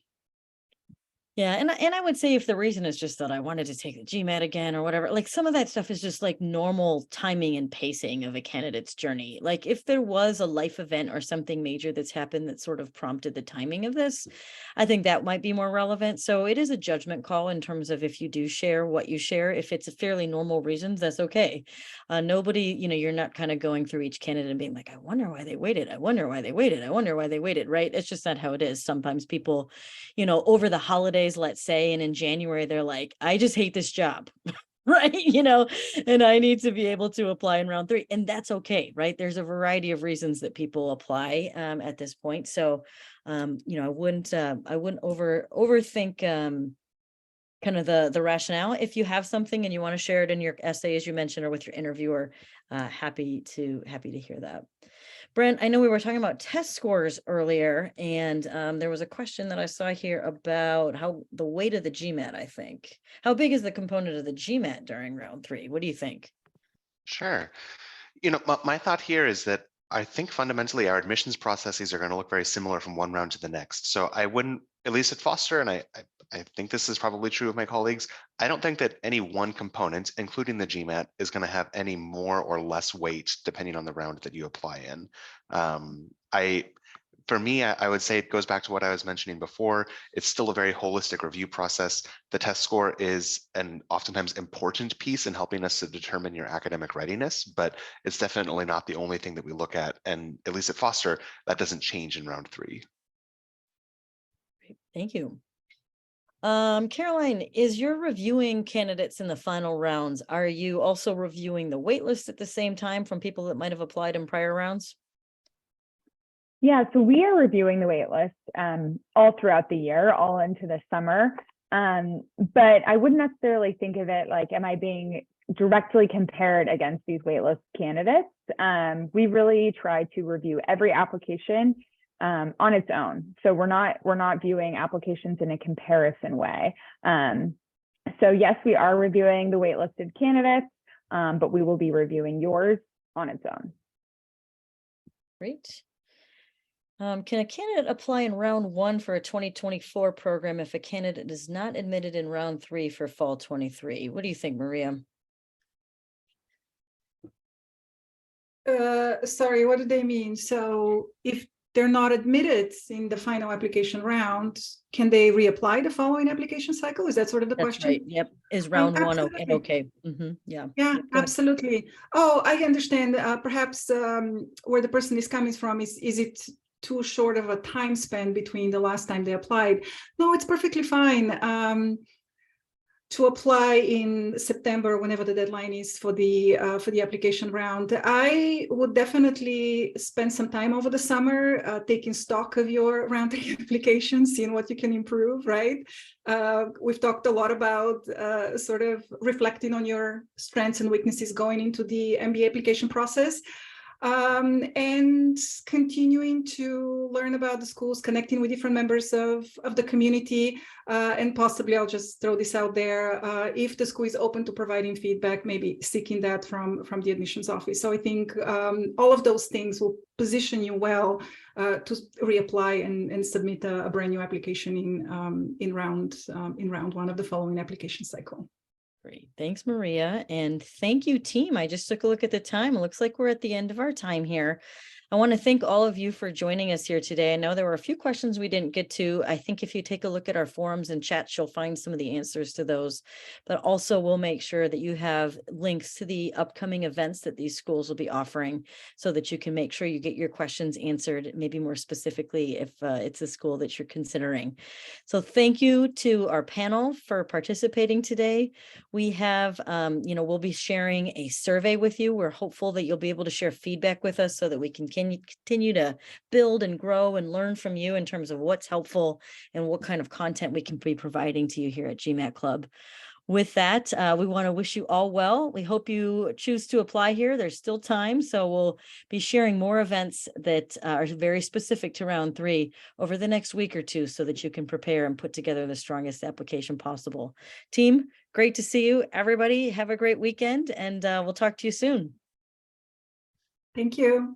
Yeah, and I would say if the reason is just that I wanted to take the GMAT again or whatever, like some of that stuff is just like normal timing and pacing of a candidate's journey. Like if there was a life event or something major that's happened that sort of prompted the timing of this, I think that might be more relevant. So it is a judgment call in terms of if you do share what you share. If it's a fairly normal reasons, that's okay. Nobody, you're not kind of going through each candidate and being like, I wonder why they waited. I wonder why they waited. I wonder why they waited, right? It's just not how it is. Sometimes people, over the holidays, let's say, and in January, they're like, I just hate this job, right? And I need to be able to apply in round 3. And that's okay, right? There's a variety of reasons that people apply at this point. So, I wouldn't overthink kind of the rationale. If you have something and you want to share it in your essay, as you mentioned, or with your interviewer, happy to hear that. Brent, I know we were talking about test scores earlier, and there was a question that I saw here about how the weight of the GMAT, I think. How big is the component of the GMAT during round 3? What do you think? Sure. My thought here is that I think fundamentally our admissions processes are going to look very similar from one round to the next. So I wouldn't, at least at Foster, and I think this is probably true of my colleagues, I don't think that any one component, including the GMAT, is going to have any more or less weight depending on the round that you apply in. For me, I would say it goes back to what I was mentioning before. It's still a very holistic review process. The test score is an oftentimes important piece in helping us to determine your academic readiness, but it's definitely not the only thing that we look at. And at least at Foster, that doesn't change in round 3. Thank you. Caroline, is you're reviewing candidates in the final rounds, are you also reviewing the waitlist at the same time from people that might have applied in prior rounds? Yeah, so we are reviewing the waitlist all throughout the year, all into the summer. But I wouldn't necessarily think of it like, am I being directly compared against these waitlist candidates? We really try to review every application on its own. So we're not viewing applications in a comparison way. So yes, we are reviewing the waitlisted candidates, but we will be reviewing yours on its own. Great. Can a candidate apply in round 1 for a 2024 program if a candidate is not admitted in round 3 for fall 23? What do you think, Maria? Sorry, what do they mean? So if they're not admitted in the final application round, can they reapply the following application cycle? Is that sort of the That's question? right. Yep. Is round one okay? Absolutely. Okay. Yeah. Yeah, Yep, go ahead. absolutely. Oh, I understand. Perhaps where the person is coming from is it too short of a time span between the last time they applied? No, it's perfectly fine to apply in September, whenever the deadline is for the application round. I would definitely spend some time over the summer taking stock of your round 3 applications, seeing what you can improve, right? We've talked a lot about sort of reflecting on your strengths and weaknesses going into the MBA application process. And continuing to learn about the schools, connecting with different members of the community, and possibly, I'll just throw this out there, if the school is open to providing feedback, maybe seeking that from the admissions office. So I think all of those things will position you well to reapply and submit a brand new application in round 1 of the following application cycle. Great. Thanks, Maria. And thank you, team. I just took a look at the time. It looks like we're at the end of our time here. I want to thank all of you for joining us here today. I know there were a few questions we didn't get to. I think if you take a look at our forums and chats, you'll find some of the answers to those. But also we'll make sure that you have links to the upcoming events that these schools will be offering so that you can make sure you get your questions answered, maybe more specifically if it's a school that you're considering. So thank you to our panel for participating today. We have, we'll be sharing a survey with you. We're hopeful that you'll be able to share feedback with us so that we can continue to build and grow and learn from you in terms of what's helpful and what kind of content we can be providing to you here at GMAT Club. With that, we want to wish you all well. We hope you choose to apply here. There's still time, so we'll be sharing more events that are very specific to round 3 over the next week or two so that you can prepare and put together the strongest application possible. Team, great to see you. Everybody, have a great weekend, and we'll talk to you soon. Thank you.